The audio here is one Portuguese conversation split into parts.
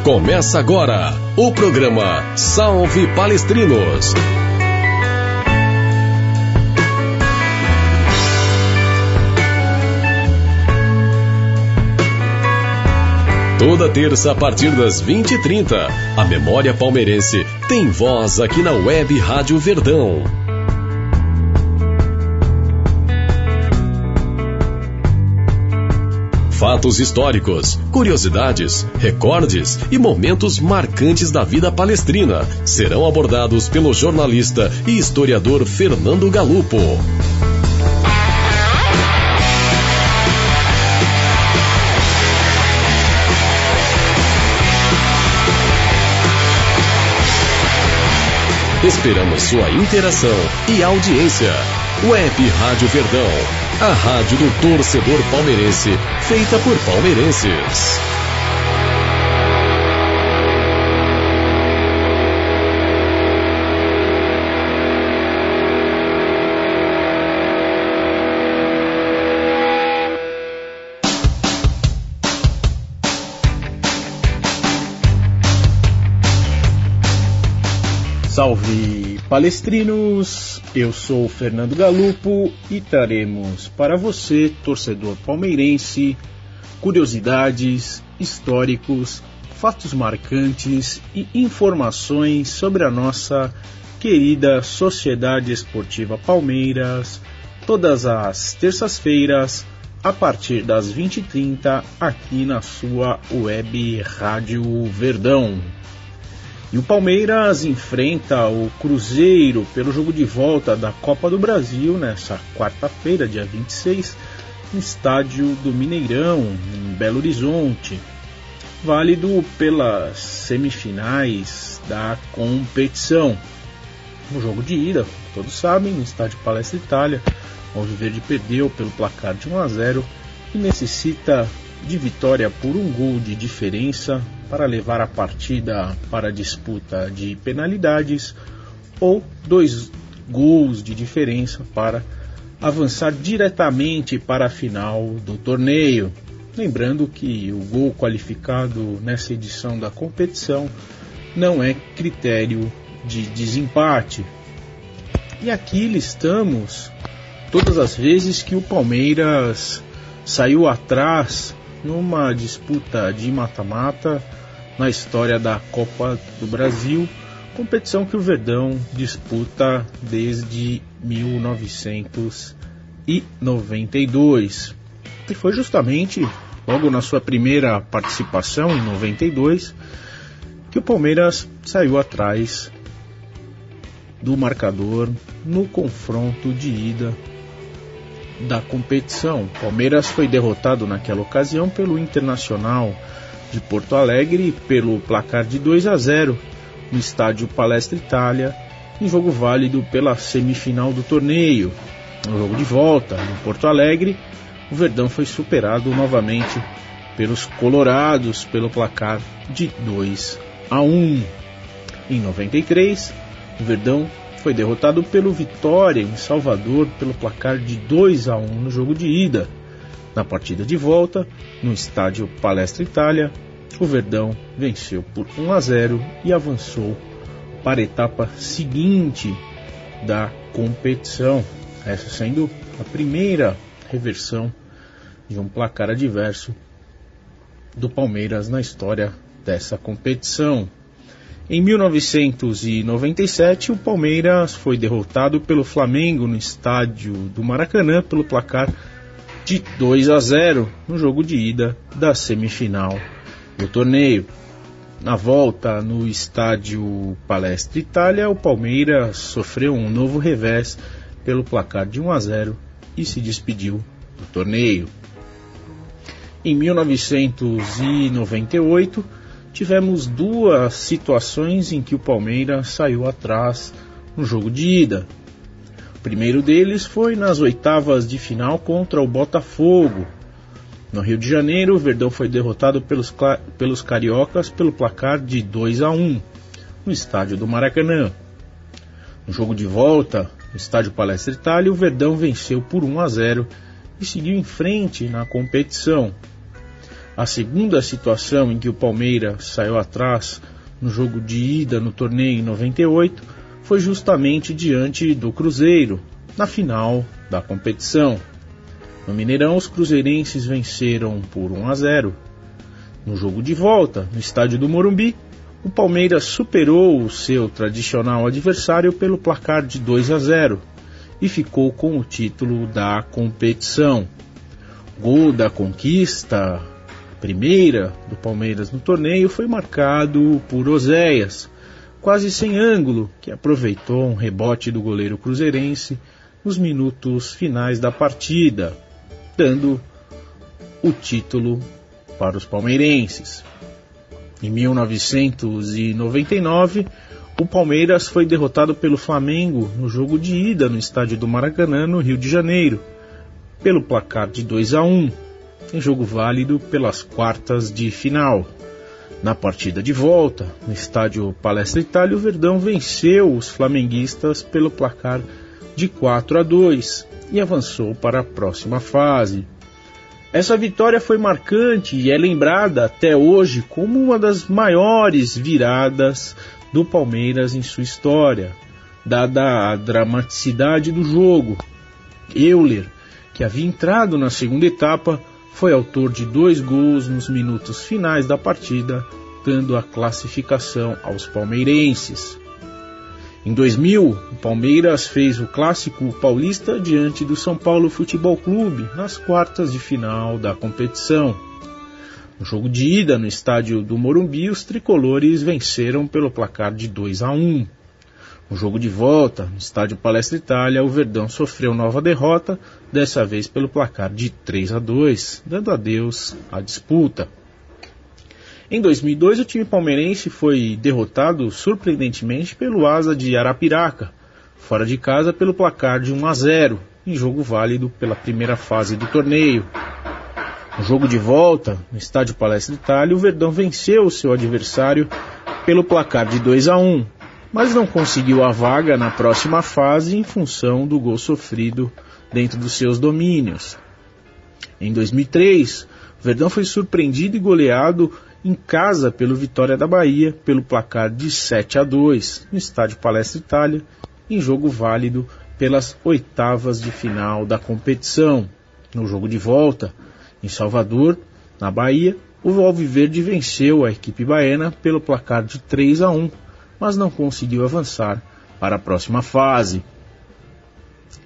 Começa agora o programa Salve Palestrinos. Toda terça a partir das 20h30, a memória palmeirense tem voz aqui na Web Rádio Verdão. Fatos históricos, curiosidades, recordes e momentos marcantes da vida palestrina serão abordados pelo jornalista e historiador Fernando Galupo. Esperamos sua interação e audiência. Web Rádio Verdão, a rádio do torcedor palmeirense, feita por palmeirenses. Salve palestrinos, eu sou o Fernando Galupo e traremos para você, torcedor palmeirense, curiosidades, históricos, fatos marcantes e informações sobre a nossa querida Sociedade Esportiva Palmeiras, todas as terças-feiras, a partir das 20h30, aqui na sua Web Rádio Verdão. E o Palmeiras enfrenta o Cruzeiro pelo jogo de volta da Copa do Brasil nessa quarta-feira, dia 26, no estádio do Mineirão, em Belo Horizonte, válido pelas semifinais da competição. No jogo de ida, todos sabem, no estádio Palestra Itália, o Alviverde perdeu pelo placar de 1-0 e necessita de vitória por um gol de diferença para levar a partida para a disputa de penalidades ou 2 gols de diferença para avançar diretamente para a final do torneio. Lembrando que o gol qualificado nessa edição da competição não é critério de desempate. E aqui listamos todas as vezes que o Palmeiras saiu atrás numa disputa de mata-mata na história da Copa do Brasil, competição que o Verdão disputa desde 1992. E foi justamente logo na sua primeira participação, em 92, que o Palmeiras saiu atrás do marcador no confronto de ida da competição. O Palmeiras foi derrotado naquela ocasião pelo Internacional de Porto Alegre pelo placar de 2-0 no estádio Palestra Itália, em jogo válido pela semifinal do torneio. No jogo de volta em Porto Alegre, o Verdão foi superado novamente pelos colorados pelo placar de 2-1. Em 93, o Verdão foi derrotado pelo Vitória em Salvador pelo placar de 2-1 no jogo de ida. Na partida de volta, no estádio Palestra Itália, o Verdão venceu por 1-0 e avançou para a etapa seguinte da competição, essa sendo a primeira reversão de um placar adverso do Palmeiras na história dessa competição. Em 1997, o Palmeiras foi derrotado pelo Flamengo no estádio do Maracanã pelo placar de 2-0 no jogo de ida da semifinal do torneio. Na volta no estádio Palestra Itália, o Palmeiras sofreu um novo revés pelo placar de 1-0 e se despediu do torneio. Em 1998, tivemos 2 situações em que o Palmeiras saiu atrás no jogo de ida. O primeiro deles foi nas oitavas de final contra o Botafogo. No Rio de Janeiro, o Verdão foi derrotado pelos cariocas pelo placar de 2-1 no estádio do Maracanã. No jogo de volta, no estádio Palestra Itália, o Verdão venceu por 1-0 e seguiu em frente na competição. A segunda situação em que o Palmeiras saiu atrás no jogo de ida no torneio em 98 foi justamente diante do Cruzeiro, na final da competição. No Mineirão, os cruzeirenses venceram por 1-0. No jogo de volta, no estádio do Morumbi, o Palmeiras superou o seu tradicional adversário pelo placar de 2-0 e ficou com o título da competição. O gol da conquista, primeira do Palmeiras no torneio, foi marcado por Oséias, quase sem ângulo, que aproveitou um rebote do goleiro cruzeirense nos minutos finais da partida, dando o título para os palmeirenses. Em 1999, o Palmeiras foi derrotado pelo Flamengo no jogo de ida no estádio do Maracanã, no Rio de Janeiro, pelo placar de 2-1, em jogo válido pelas quartas de final. Na partida de volta, no estádio Palestra Itália, o Verdão venceu os flamenguistas pelo placar de 4-2 e avançou para a próxima fase. Essa vitória foi marcante e é lembrada até hoje como uma das maiores viradas do Palmeiras em sua história, dada a dramaticidade do jogo. Euler, que havia entrado na segunda etapa, foi autor de 2 gols nos minutos finais da partida, dando a classificação aos palmeirenses. Em 2000, o Palmeiras fez o clássico paulista diante do São Paulo Futebol Clube, nas quartas de final da competição. No jogo de ida no estádio do Morumbi, os tricolores venceram pelo placar de 2-1. No jogo de volta, no estádio Palestra Itália, o Verdão sofreu nova derrota, dessa vez pelo placar de 3-2, dando adeus à disputa. Em 2002, o time palmeirense foi derrotado surpreendentemente pelo Asa de Arapiraca, fora de casa pelo placar de 1-0, em jogo válido pela primeira fase do torneio. No jogo de volta, no estádio Palestra Itália, o Verdão venceu o seu adversário pelo placar de 2-1, mas não conseguiu a vaga na próxima fase em função do gol sofrido dentro dos seus domínios. Em 2003, o Verdão foi surpreendido e goleado em casa pelo Vitória da Bahia pelo placar de 7-2 no estádio Palestra Itália, em jogo válido pelas oitavas de final da competição. No jogo de volta, em Salvador, na Bahia, o Alviverde venceu a equipe baiana pelo placar de 3-1, mas não conseguiu avançar para a próxima fase.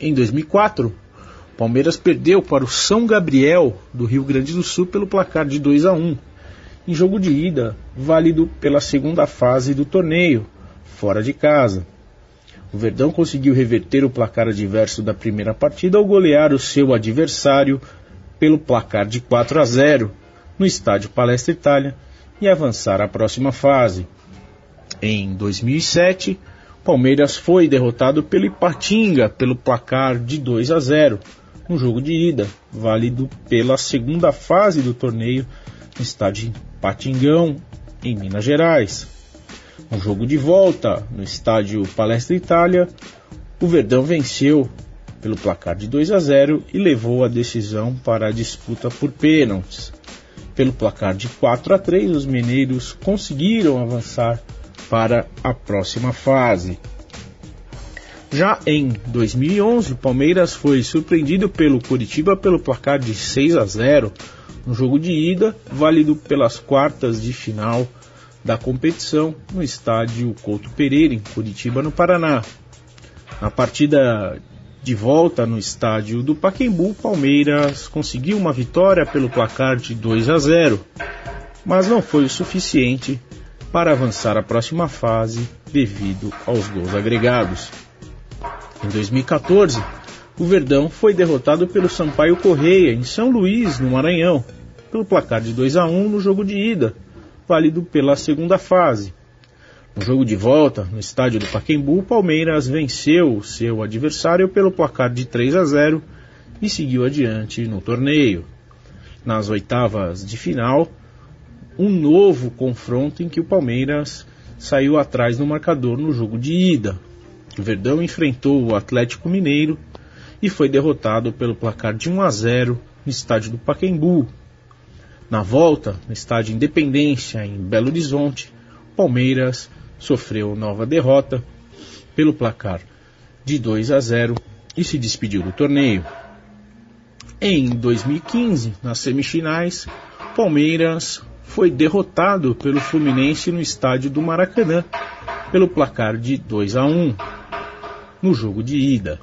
Em 2004, o Palmeiras perdeu para o São Gabriel do Rio Grande do Sul pelo placar de 2-1, em jogo de ida válido pela segunda fase do torneio, fora de casa. O Verdão conseguiu reverter o placar adverso da primeira partida ao golear o seu adversário pelo placar de 4-0 no estádio Palestra Itália e avançar à próxima fase. Em 2007, o Palmeiras foi derrotado pelo Ipatinga pelo placar de 2-0 no jogo de ida, válido pela segunda fase do torneio no estádio Patingão, em Minas Gerais. No jogo de volta, no estádio Palestra Itália, o Verdão venceu pelo placar de 2-0 e levou a decisão para a disputa por pênaltis. Pelo placar de 4-3, os mineiros conseguiram avançar para a próxima fase. Já em 2011, o Palmeiras foi surpreendido pelo Coritiba pelo placar de 6-0 no jogo de ida, válido pelas quartas de final da competição no estádio Couto Pereira, em Curitiba, no Paraná. Na partida de volta no estádio do Pacaembu, o Palmeiras conseguiu uma vitória pelo placar de 2-0, mas não foi o suficiente para avançar à próxima fase devido aos gols agregados. Em 2014, o Verdão foi derrotado pelo Sampaio Corrêa em São Luís, no Maranhão, pelo placar de 2-1 no jogo de ida, válido pela segunda fase. No jogo de volta, no estádio do Pacaembu, o Palmeiras venceu o seu adversário pelo placar de 3-0 e seguiu adiante no torneio. Nas oitavas de final, um novo confronto em que o Palmeiras saiu atrás no marcador no jogo de ida. O Verdão enfrentou o Atlético Mineiro e foi derrotado pelo placar de 1-0 no estádio do Pacaembu. Na volta, no estádio Independência, em Belo Horizonte, Palmeiras sofreu nova derrota pelo placar de 2-0 e se despediu do torneio. Em 2015, nas semifinais, Palmeiras foi derrotado pelo Fluminense no estádio do Maracanã pelo placar de 2-1 no jogo de ida.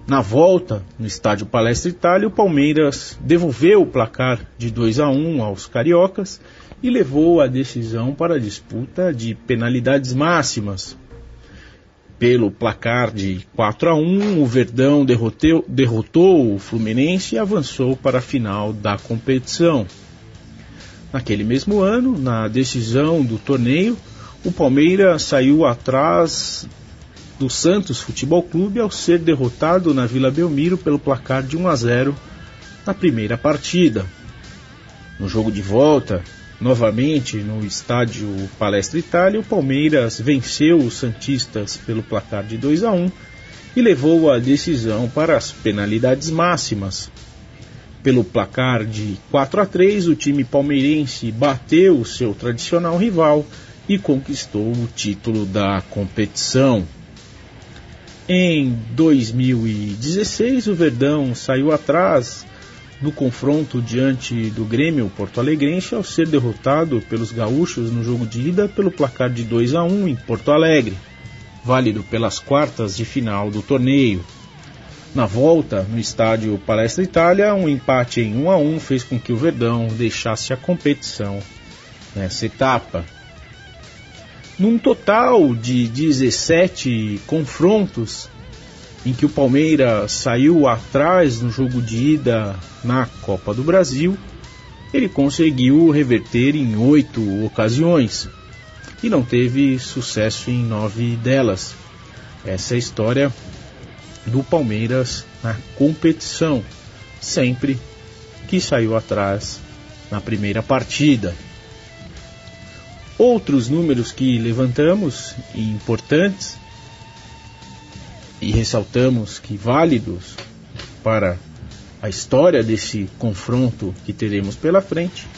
Na volta, no estádio Palestra Itália, o Palmeiras devolveu o placar de 2-1 aos cariocas e levou a decisão para a disputa de penalidades máximas. Pelo placar de 4-1, o Verdão derrotou o Fluminense e avançou para a final da competição. Naquele mesmo ano, na decisão do torneio, o Palmeiras saiu atrás do Santos Futebol Clube ao ser derrotado na Vila Belmiro pelo placar de 1-0 na primeira partida. No jogo de volta, novamente no estádio Palestra Itália, o Palmeiras venceu os santistas pelo placar de 2-1 e levou a decisão para as penalidades máximas. Pelo placar de 4-3, o time palmeirense bateu o seu tradicional rival e conquistou o título da competição. Em 2016, o Verdão saiu atrás no confronto diante do Grêmio porto-alegrense ao ser derrotado pelos gaúchos no jogo de ida pelo placar de 2-1 em Porto Alegre, válido pelas quartas de final do torneio. Na volta, no estádio Palestra Itália, um empate em 1-1 fez com que o Verdão deixasse a competição nessa etapa. Num total de 17 confrontos em que o Palmeiras saiu atrás no jogo de ida na Copa do Brasil, ele conseguiu reverter em 8 ocasiões e não teve sucesso em 9 delas. Essa é a história do Palmeiras na competição, sempre que saiu atrás na primeira partida. Outros números que levantamos e importantes e ressaltamos que válidos para a história desse confronto que teremos pela frente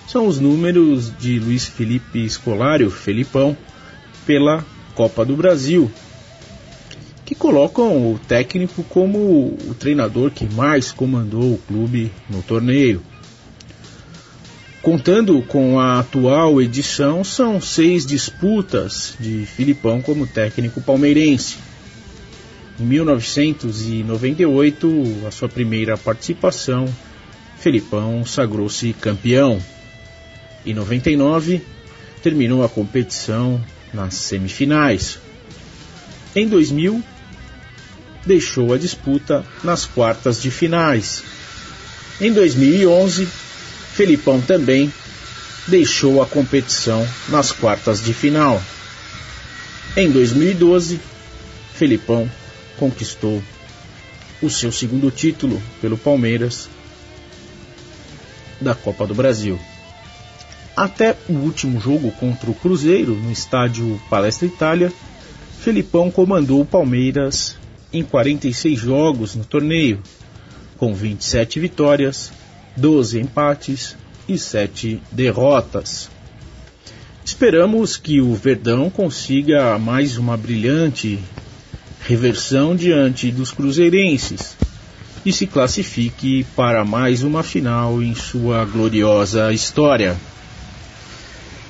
são os números de Luiz Felipe Scolari, o Felipão, pela Copa do Brasil, que colocam o técnico como o treinador que mais comandou o clube no torneio. Contando com a atual edição, são 6 disputas de Felipão como técnico palmeirense. Em 1998, a sua primeira participação, Felipão sagrou-se campeão. Em 99, terminou a competição nas semifinais. Em 2000, deixou a disputa nas quartas de finais. Em 2011, Felipão também deixou a competição nas quartas de final. Em 2012, Felipão conquistou o seu segundo título pelo Palmeiras da Copa do Brasil. Até o último jogo contra o Cruzeiro, no estádio Palestra Itália, Felipão comandou o Palmeiras em 46 jogos no torneio, com 27 vitórias, 12 empates e 7 derrotas. Esperamos que o Verdão consiga mais uma brilhante reversão diante dos cruzeirenses e se classifique para mais uma final em sua gloriosa história.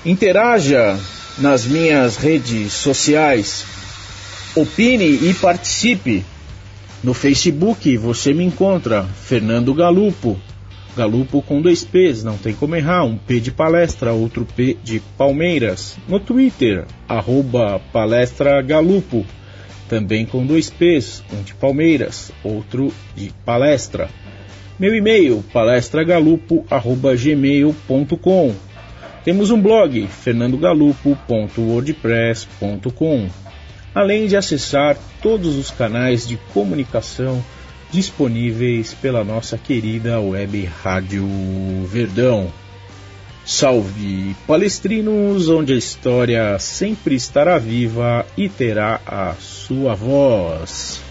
Interaja nas minhas redes sociais, opine e participe. No Facebook você me encontra Fernando Galupo, Galupo com 2 P's, não tem como errar, um P de palestra, outro P de Palmeiras. No Twitter, @palestragalupo, também com 2 P's, um de Palmeiras, outro de palestra. Meu e-mail, palestragalupo@gmail.com. Temos um blog, fernandogalupo.wordpress.com, além de acessar todos os canais de comunicação disponíveis pela nossa querida web Rádio Verdão. Salve palestrinos, onde a história sempre estará viva e terá a sua voz.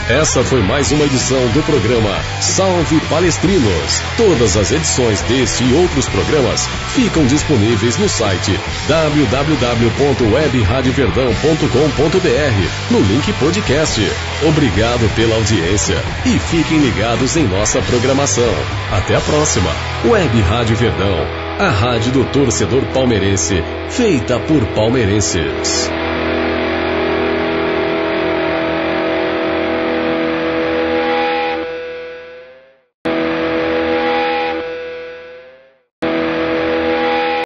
Essa foi mais uma edição do programa Salve Palestrinos. Todas as edições deste e outros programas ficam disponíveis no site www.webradioverdão.com.br, no link podcast. Obrigado pela audiência e fiquem ligados em nossa programação. Até a próxima. Web Rádio Verdão, a rádio do torcedor palmeirense, feita por palmeirenses.